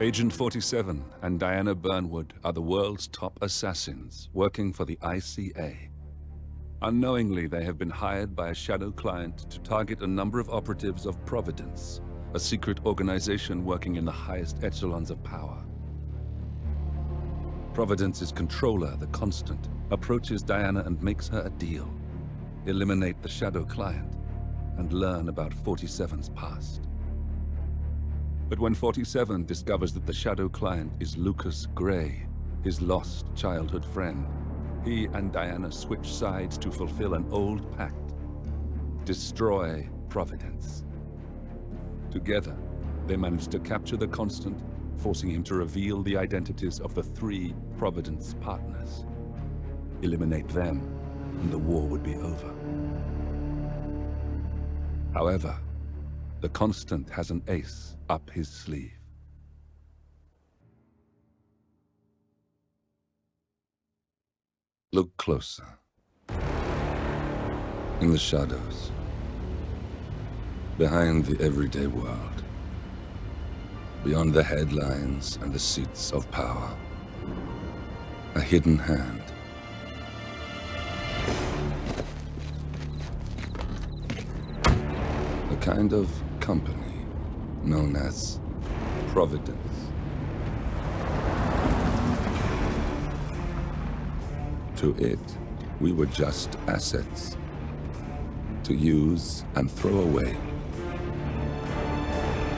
Agent 47 and Diana Burnwood are the world's top assassins working for the ITA. Unknowingly, they have been hired by a shadow client to target a number of operatives of Providence, a secret organization working in the highest echelons of power. Providence's controller, the Constant, approaches Diana and makes her a deal. Eliminate the shadow client and learn about 47's past. But when 47 discovers that the shadow client is Lucas Gray, his lost childhood friend, he and Diana switch sides to fulfill an old pact: destroy Providence. Together, they manage to capture the Constant, forcing him to reveal the identities of the 3 Providence partners. Eliminate them, and the war would be over. However, the Constant has an ace up his sleeve. Look closer. In the shadows. Behind the everyday world. Beyond the headlines and the seats of power. A hidden hand. A kind of company known as Providence. To it, we were just assets. To use and throw away.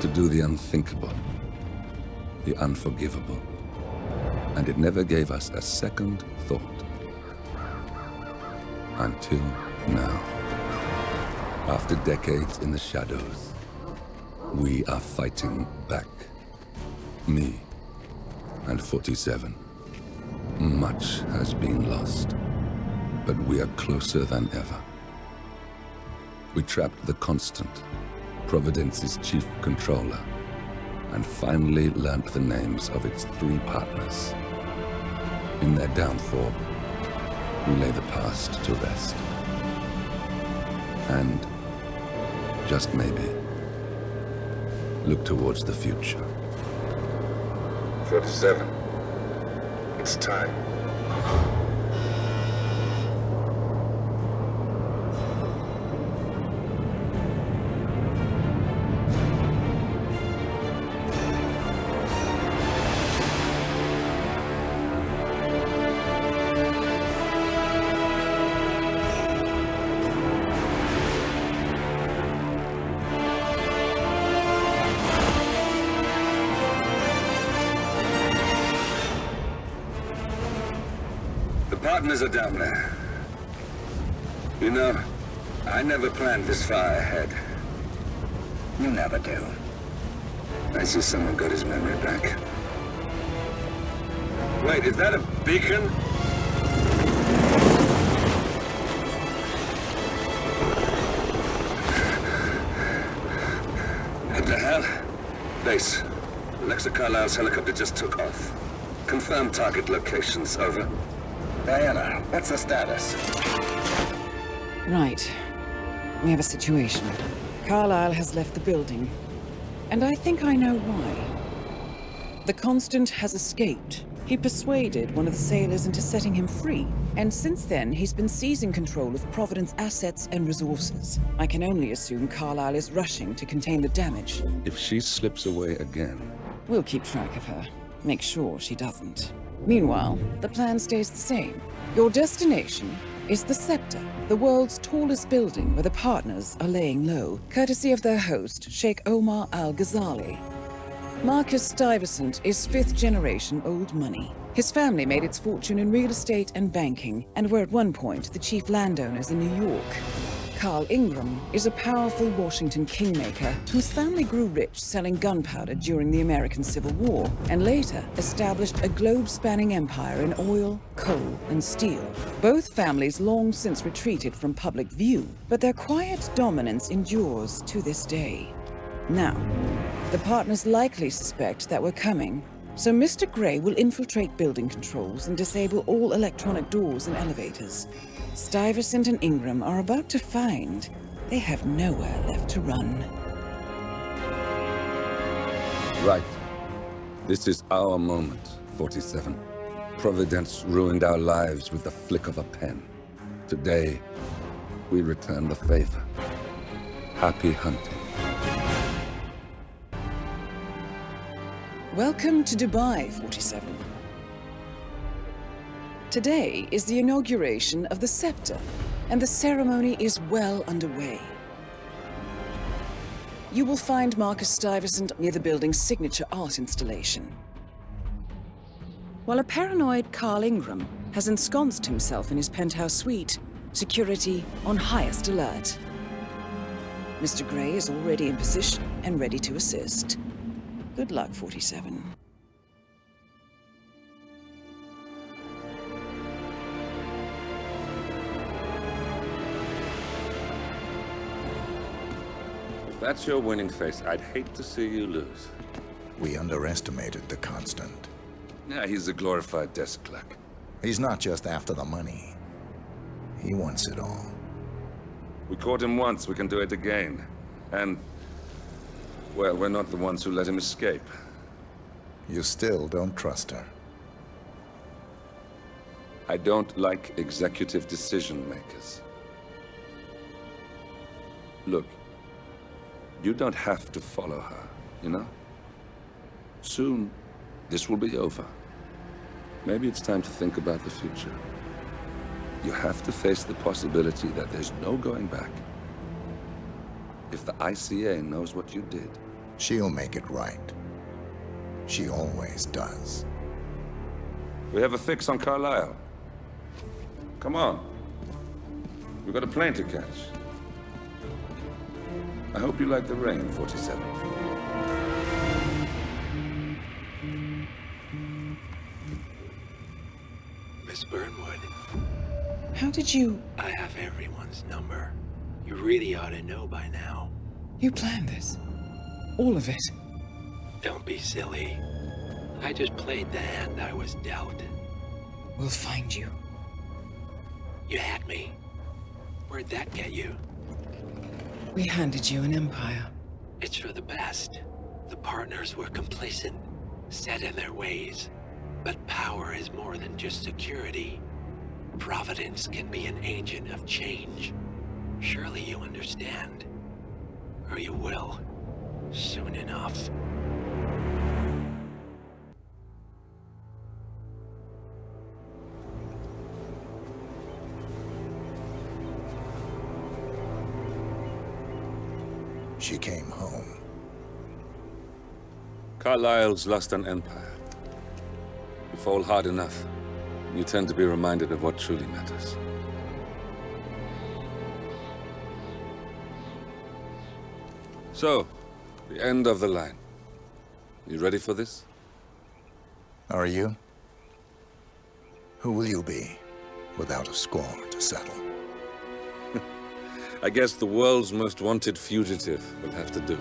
To do the unthinkable. The unforgivable. And it never gave us a second thought. Until now. After decades in the shadows, we are fighting back. Me and 47. Much has been lost, but we are closer than ever. We trapped the Constant, Providence's chief controller, and finally learnt the names of its 3 partners. In their downfall, we lay the past to rest. And, just maybe, look towards the future. 47. It's time. Partners are down there. You know, I never planned this far ahead. You never do. I see someone got his memory back. Wait, is that a beacon? What the hell? Base. Alexa Carlisle's helicopter just took off. Confirm target locations, over. Diana, what's the status? Right. We have a situation. Carlisle has left the building. And I think I know why. The Constant has escaped. He persuaded one of the sailors into setting him free. And since then, he's been seizing control of Providence assets and resources. I can only assume Carlisle is rushing to contain the damage. If she slips away again... We'll keep track of her. Make sure she doesn't. Meanwhile, the plan stays the same. Your destination is the Scepter, the world's tallest building where the partners are laying low, courtesy of their host, Sheikh Omar Al-Ghazali. Marcus Stuyvesant is 5th-generation old money. His family made its fortune in real estate and banking, and were at one point the chief landowners in New York. Carl Ingram is a powerful Washington kingmaker whose family grew rich selling gunpowder during the American Civil War, and later established a globe-spanning empire in oil, coal, and steel. Both families long since retreated from public view, but their quiet dominance endures to this day. Now, the partners likely suspect that we're coming, so Mr. Gray will infiltrate building controls and disable all electronic doors and elevators. Stuyvesant and Ingram are about to find they have nowhere left to run. Right. This is our moment, 47. Providence ruined our lives with the flick of a pen. Today, we return the favor. Happy hunting. Welcome to Dubai, 47. Today is the inauguration of the scepter, and the ceremony is well underway. You will find Marcus Stuyvesant near the building's signature art installation, while a paranoid Carl Ingram has ensconced himself in his penthouse suite, security on highest alert. Mr. Gray is already in position and ready to assist. Good luck, 47. If that's your winning face, I'd hate to see you lose. We underestimated the Constant. Yeah, he's a glorified desk clerk. He's not just after the money. He wants it all. We caught him once, we can do it again. And, well, we're not the ones who let him escape. You still don't trust her. I don't like executive decision makers. Look, you don't have to follow her, you know? Soon, this will be over. Maybe it's time to think about the future. You have to face the possibility that there's no going back. If the ICA knows what you did, She'll make it right. She always does. we have a fix on Carlisle. Come on. We've got a plane to catch. I hope you like the rain, 47. Miss Burnwood, How did you... I have everyone's number. You really ought to know by now. You planned this? All of it? Don't be silly. I just played the hand I was dealt. We'll find you. You had me. Where'd that get you? We handed you an empire. It's for the best. The partners were complacent, set in their ways. But power is more than just security. Providence can be an agent of change. Surely you understand. Or you will. Soon enough. She came home. Carlisle's lost an empire. You fall hard enough, you tend to be reminded of what truly matters. So, the end of the line. You ready for this? Are you? Who will you be, without a score to settle? I guess the world's most wanted fugitive will have to do.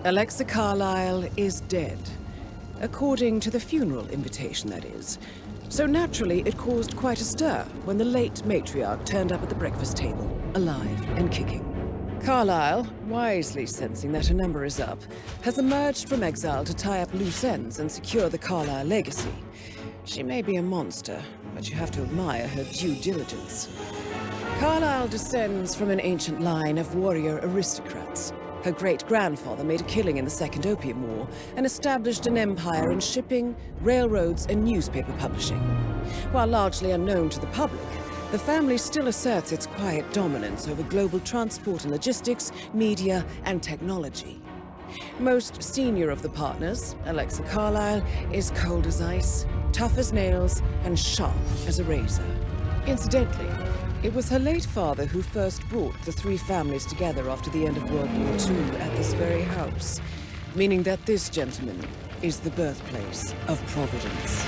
Alexa Carlisle is dead. According to the funeral invitation, that is. So naturally, it caused quite a stir when the late matriarch turned up at the breakfast table, alive and kicking. Carlisle, wisely sensing that her number is up, has emerged from exile to tie up loose ends and secure the Carlisle legacy. She may be a monster, but you have to admire her due diligence. Carlisle descends from an ancient line of warrior aristocrats. Her great-grandfather made a killing in the Second Opium War and established an empire in shipping, railroads, and newspaper publishing. While largely unknown to the public, the family still asserts its quiet dominance over global transport and logistics, media, and technology. Most senior of the partners, Alexa Carlisle, is cold as ice, tough as nails, and sharp as a razor. Incidentally, it was her late father who first brought the three families together after the end of World War II at this very house, meaning that this gentleman is the birthplace of Providence.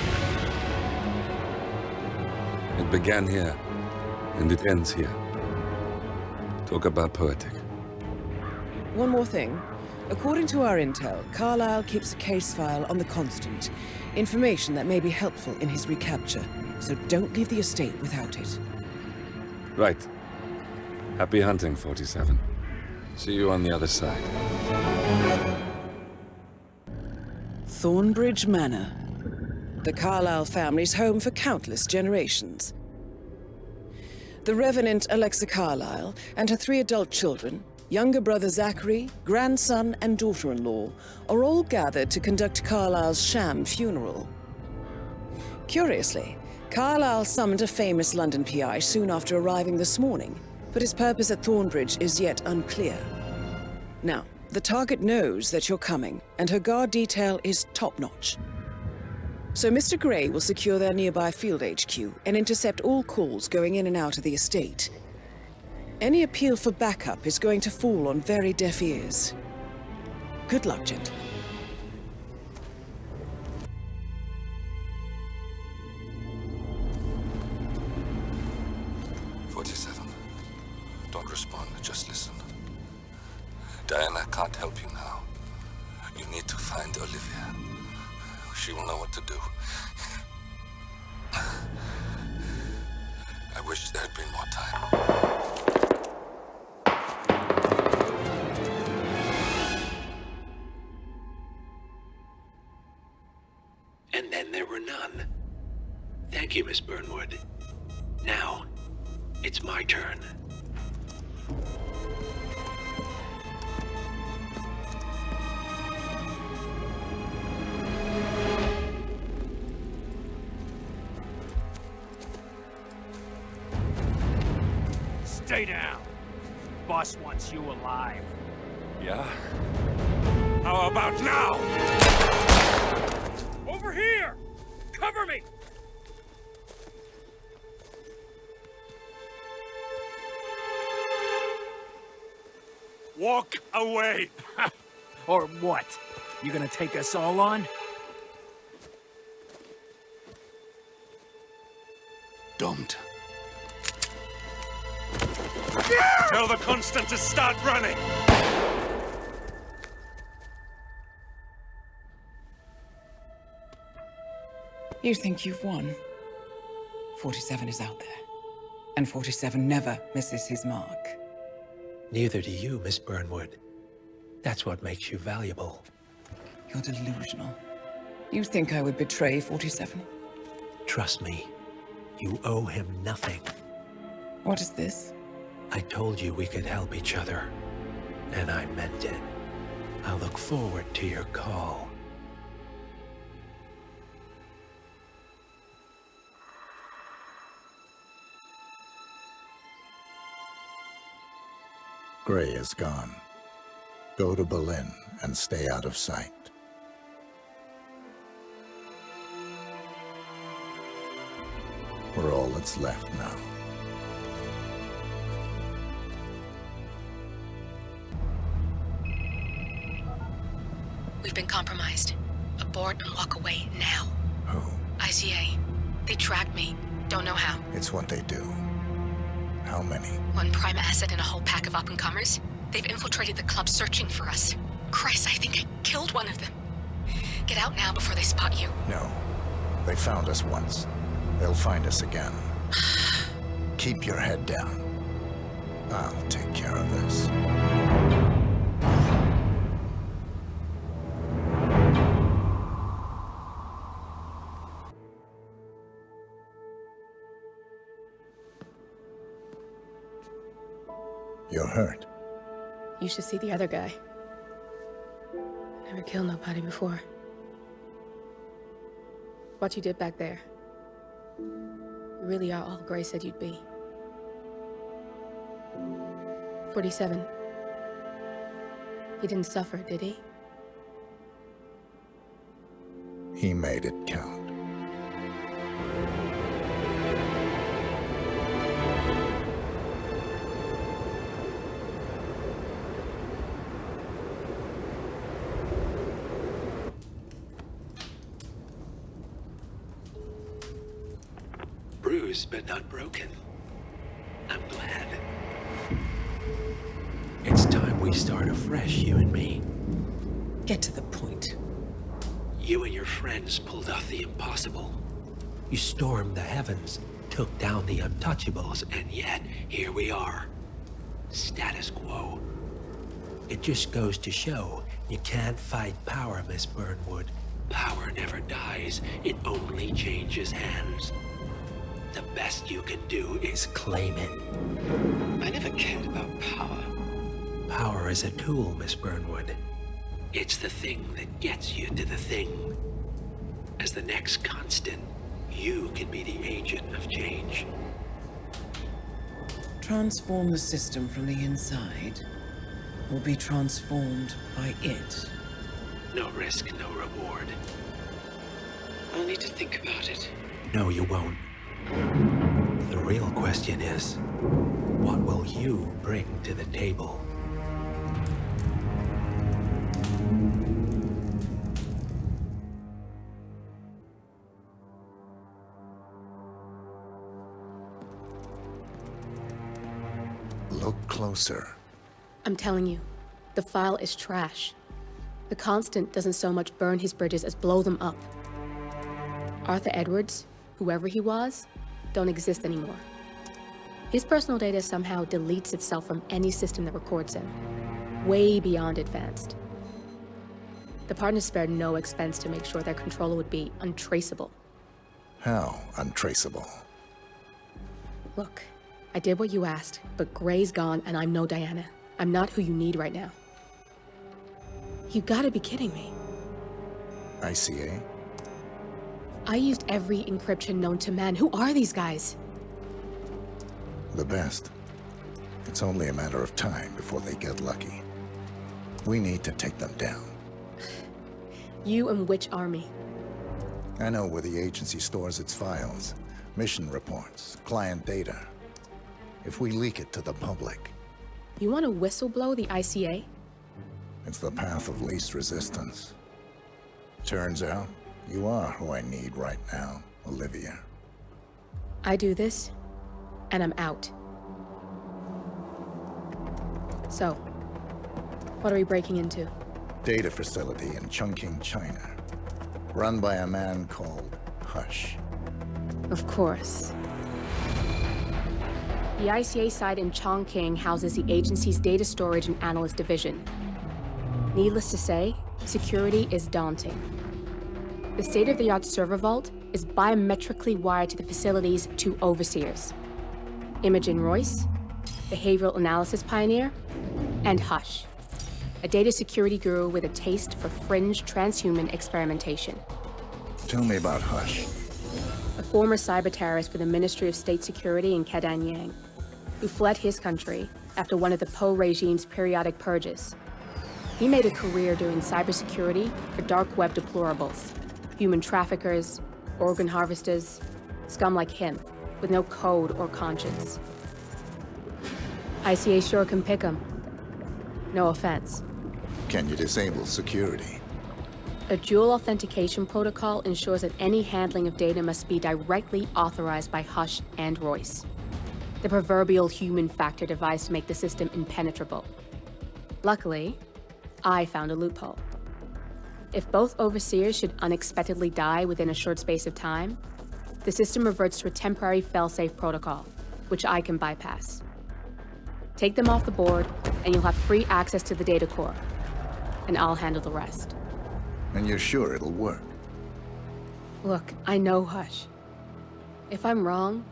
It began here, and it ends here. Talk about poetic. One more thing. According to our intel, Carlisle keeps a case file on the Constant. Information that may be helpful in his recapture, so don't leave the estate without it. Right. Happy hunting, 47. See you on the other side. Thornbridge Manor. The Carlyle family's home for countless generations. The Revenant Alexa Carlyle and her 3 adult children, younger brother Zachary, grandson, and daughter-in-law, are all gathered to conduct Carlyle's sham funeral. Curiously, Carlyle summoned a famous London PI soon after arriving this morning, but his purpose at Thornbridge is yet unclear. Now, the target knows that you're coming, and her guard detail is top-notch. So Mr. Gray will secure their nearby field HQ and intercept all calls going in and out of the estate. Any appeal for backup is going to fall on very deaf ears. Good luck, gentlemen. Don't respond, just listen. Diana can't help you now. You need to find Olivia. She will know what to do. I wish there had been more time. And then there were none. Thank you, Miss Burnwood. Now, it's my turn. Stay down. Boss wants you alive. Yeah? How about now? Over here! Cover me! Walk away! Or what? You gonna take us all on? Don't. Tell the Constant to start running! You think you've won? 47 is out there. And 47 never misses his mark. Neither do you, Miss Burnwood. That's what makes you valuable. You're delusional. You think I would betray 47? Trust me, you owe him nothing. What is this? I told you we could help each other, and I meant it. I'll look forward to your call. Gray is gone. Go to Berlin and stay out of sight. We're all that's left now. We've been compromised. Abort and walk away now. Who? ITA. They tracked me. Don't know how. It's what they do. How many? One prime asset and a whole pack of up-and-comers. They've infiltrated the club searching for us. Christ, I think I killed one of them. Get out now before they spot you. No. They found us once. They'll find us again. Keep your head down. I'll take care of this. You're hurt. You should see the other guy. Never killed nobody before. What you did back there. You really are all Gray said you'd be. 47. He didn't suffer, did he? He made it count. Bruised but not broken. I'm glad. It's time we start afresh, you and me. Get to the point. You and your friends pulled off the impossible. You stormed the heavens, took down the untouchables, and yet, here we are. status quo. It just goes to show you can't fight power, Miss Burnwood. Power never dies, it only changes hands. The best you can do is claim it. I never cared about power. Power is a tool, Miss Burnwood. It's the thing that gets you to the thing. As the next constant, you can be the agent of change. Transform the system from the inside, or be transformed by it. No risk, no reward. I'll need to think about it. No, you won't. The real question is, what will you bring to the table? Look closer. I'm telling you, the file is trash. The Constant doesn't so much burn his bridges as blow them up. Arthur Edwards, whoever he was, don't exist anymore. His personal data somehow deletes itself from any system that records him, way beyond advanced. The partners spared no expense to make sure their controller would be untraceable. How untraceable? Look, I did what you asked, but Gray's gone and I'm no Diana. I'm not who you need right now. You gotta be kidding me. ICA? I used every encryption known to man. Who are these guys? The best. It's only a matter of time before they get lucky. We need to take them down. You and which army? I know where the agency stores its files, mission reports, client data. If we leak it to the public... You want to whistleblow the ICA? It's the path of least resistance. Turns out, you are who I need right now, Olivia. I do this, and I'm out. So, what are we breaking into? Data facility in Chongqing, China. Run by a man called Hush. Of course. The ICA site in Chongqing houses the agency's data storage and analyst division. Needless to say, security is daunting. The state-of-the-art server vault is biometrically wired to the facility's two overseers. Imogen Royce, behavioral analysis pioneer, and Hush, a data security guru with a taste for fringe transhuman experimentation. Tell me about Hush. A former cyber terrorist for the Ministry of State Security in Kedanyang, who fled his country after one of the Po regime's periodic purges. He made a career doing cybersecurity for dark web deplorables, human traffickers, organ harvesters, scum like him, with no code or conscience. ICA sure can pick him. No offense. Can you disable security? A dual authentication protocol ensures that any handling of data must be directly authorized by Hush and Royce. The proverbial human factor device to make the system impenetrable. Luckily, I found a loophole. If both overseers should unexpectedly die within a short space of time, the system reverts to a temporary fail-safe protocol, which I can bypass. Take them off the board, and you'll have free access to the data core, and I'll handle the rest. And you're sure it'll work? Look, I know Hush. If I'm wrong,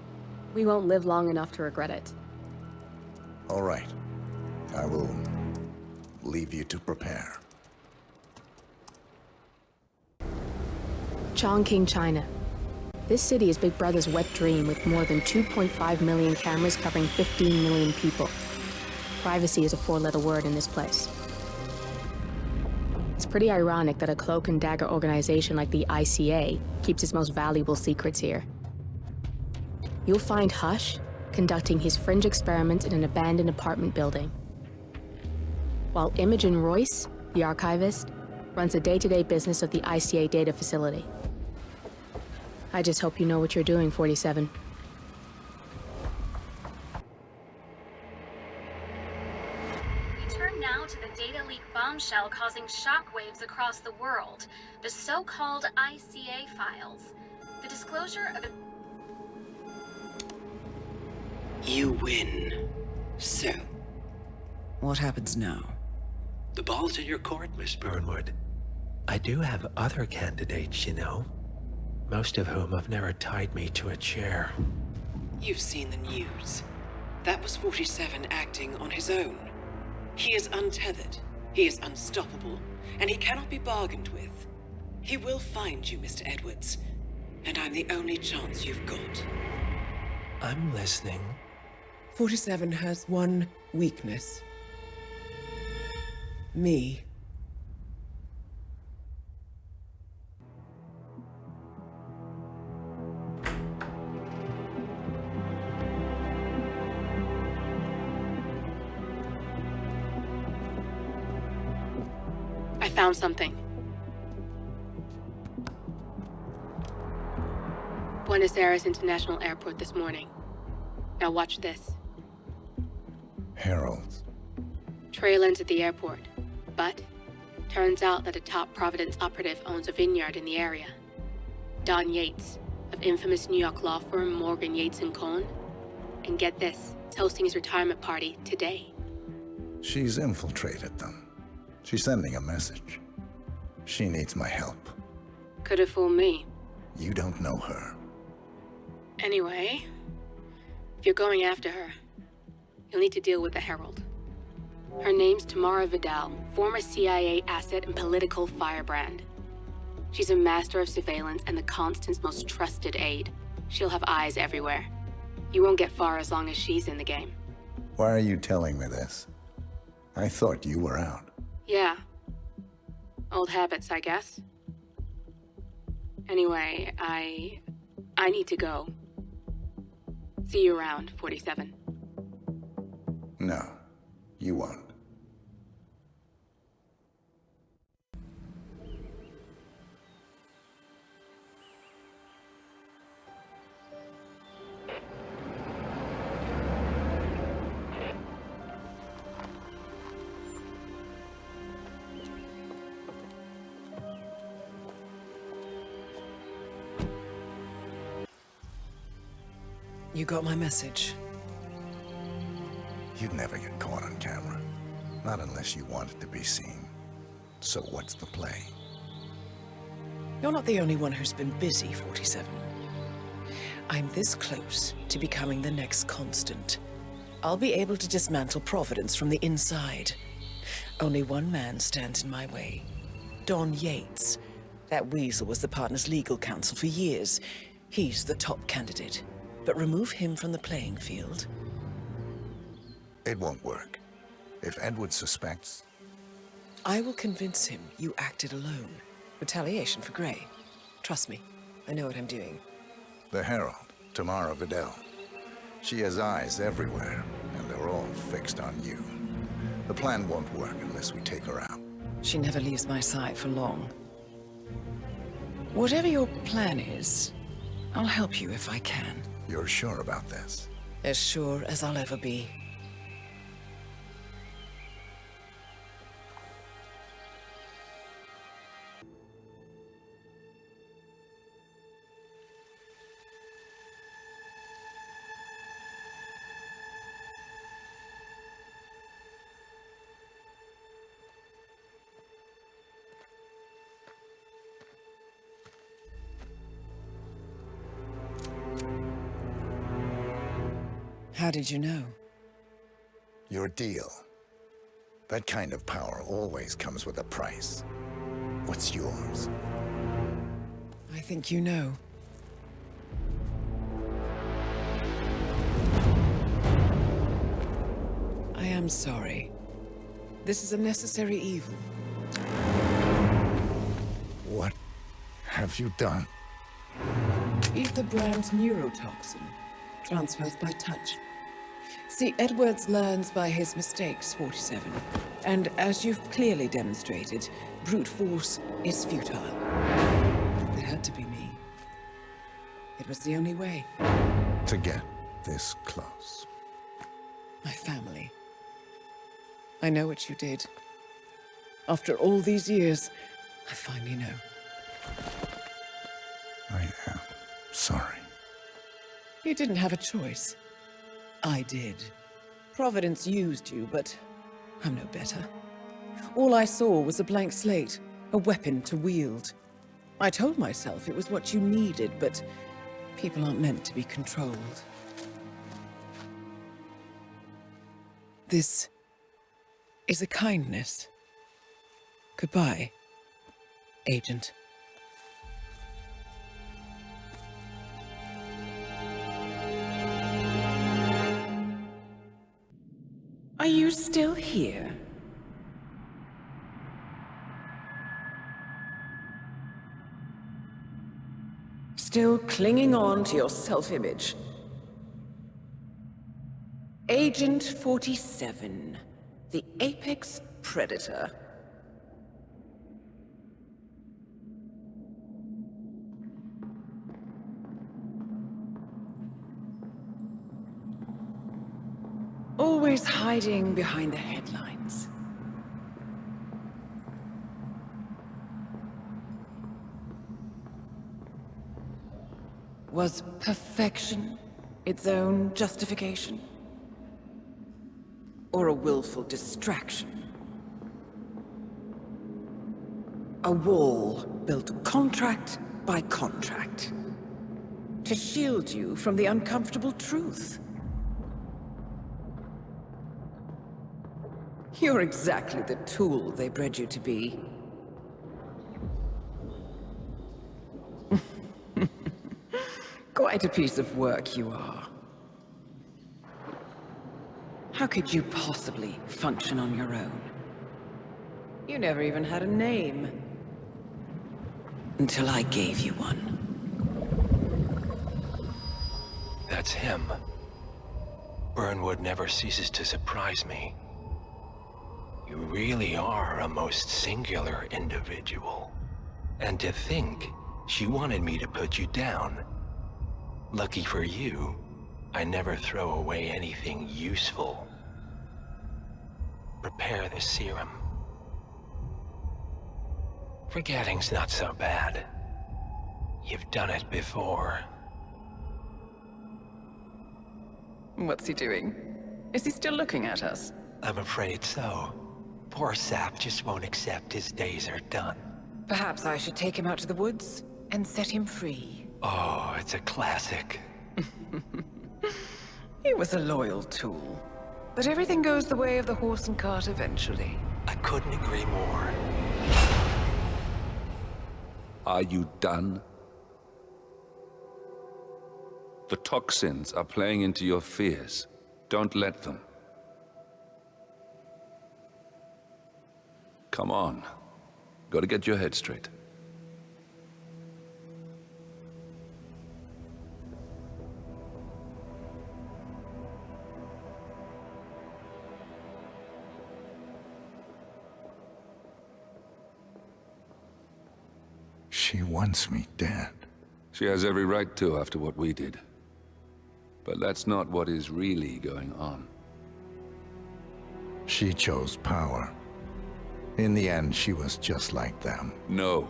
we won't live long enough to regret it. All right. I will leave you to prepare. Chongqing, China. This city is Big Brother's wet dream with more than 2.5 million cameras covering 15 million people. Privacy is a four-letter word in this place. It's pretty ironic that a cloak and dagger organization like the ICA keeps its most valuable secrets here. You'll find Hush conducting his fringe experiments in an abandoned apartment building, while Imogen Royce, the archivist, runs the day-to-day business of the ICA data facility. I just hope you know what you're doing, 47. We turn now to the data leak bombshell causing shockwaves across the world, the so-called ICA files. The disclosure of You win. So, What happens now? The ball's in your court, Miss Burnwood. I do have other candidates, you know. Most of whom have never tied me to a chair. You've seen the news. That was 47 acting on his own. He is untethered, he is unstoppable, and he cannot be bargained with. He will find you, Mr. Edwards, and I'm the only chance you've got. I'm listening. 47 has one weakness. Me. I found something. Buenos Aires International Airport this morning. Now watch this. Heralds. Trail ends at the airport, but turns out that a top Providence operative owns a vineyard in the area. Don Yates, of infamous New York law firm Morgan, Yates & Cohn. And get this, is hosting his retirement party today. She's infiltrated them. She's sending a message. She needs my help. Could have fooled me. You don't know her. Anyway, if you're going after her, you'll need to deal with the Herald. Her name's Tamara Vidal, former CIA asset and political firebrand. She's a master of surveillance and the Constant's most trusted aide. She'll have eyes everywhere. You won't get far as long as she's in the game. Why are you telling me this? I thought you were out. Yeah. Old habits, I guess. Anyway, I need to go. See you around, 47. No, you won't. You got my message. You'd never get caught on camera. Not unless you wanted to be seen. So what's the play? You're not the only one who's been busy, 47. I'm this close to becoming the next Constant. I'll be able to dismantle Providence from the inside. Only one man stands in my way. Don Yates. That weasel was the partner's legal counsel for years. He's the top candidate. But remove him from the playing field. It won't work. If Edward suspects... I will convince him you acted alone. Retaliation for Grey. Trust me, I know what I'm doing. The Herald, Tamara Vidal. She has eyes everywhere, and they're all fixed on you. The plan won't work unless we take her out. She never leaves my side for long. Whatever your plan is, I'll help you if I can. You're sure about this? As sure as I'll ever be. How did you know? Your deal. That kind of power always comes with a price. What's yours? I think you know. I am sorry. This is a necessary evil. What have you done? Ether brand neurotoxin. Transfers by touch. See, Edwards learns by his mistakes, 47. And as you've clearly demonstrated, brute force is futile. It had to be me. It was the only way. To get this close. My family. I know what you did. After all these years, I finally know. I am sorry. You didn't have a choice. I did. Providence used you, but I'm no better. All I saw was a blank slate, a weapon to wield. I told myself it was what you needed, but people aren't meant to be controlled. This is a kindness. Goodbye, Agent. Are you still here? Still clinging on to your self-image? Agent 47, the apex predator. Always hiding behind the headlines. Was perfection its own justification? Or a willful distraction? A wall built contract by contract to shield you from the uncomfortable truth. You're exactly the tool they bred you to be. Quite a piece of work you are. How could you possibly function on your own? You never even had a name. Until I gave you one. That's him. Burnwood never ceases to surprise me. You really are a most singular individual. And to think she wanted me to put you down. Lucky for you, I never throw away anything useful. Prepare the serum. Forgetting's not so bad. You've done it before. What's he doing? Is he still looking at us? I'm afraid so. Poor sap just won't accept his days are done. Perhaps I should take him out to the woods and set him free. Oh, it's a classic. He was a loyal tool. But everything goes the way of the horse and cart eventually. I couldn't agree more. Are you done? The toxins are playing into your fears. Don't let them. Come on. Gotta get your head straight. She wants me dead. She has every right to after what we did. But that's not what is really going on. She chose power. In the end, she was just like them. No.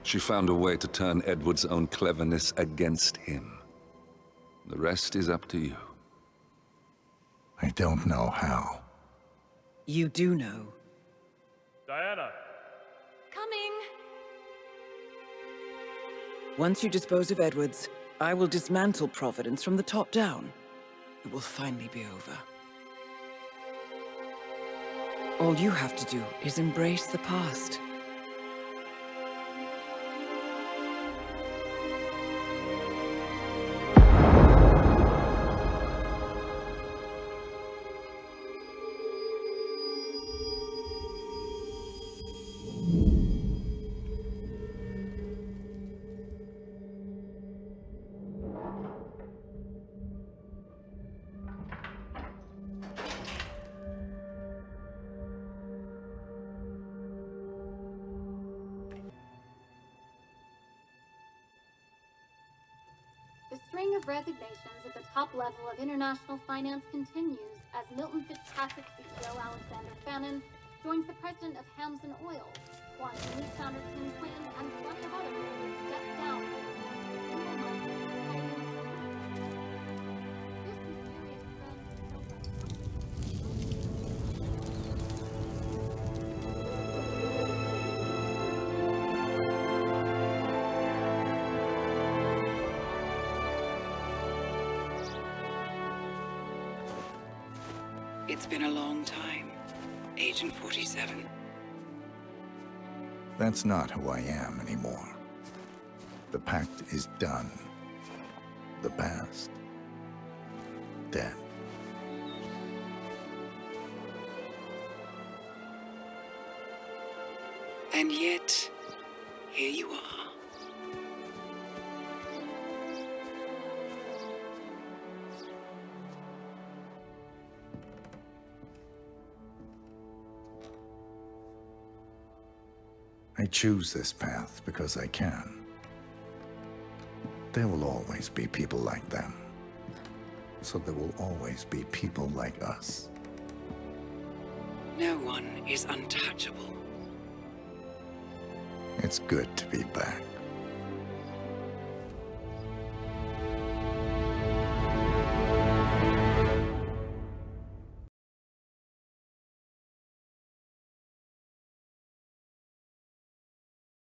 She found a way to turn Edward's own cleverness against him. The rest is up to you. I don't know how. You do know. Diana! Coming! Once you dispose of Edwards, I will dismantle Providence from the top down. It will finally be over. All you have to do is embrace the past. The string of resignations at the top level of international finance continues as Milton Fitzpatrick CEO Alexander Fannin joins the president of Hamson Oil, Quantum Leap founder Tim Quinn, and plenty of others step down. It's been a long time, Agent 47. That's not who I am anymore. The pact is done. The past, dead. And yet, here you are. I choose this path because I can. There will always be people like them. So there will always be people like us. No one is untouchable. It's good to be back.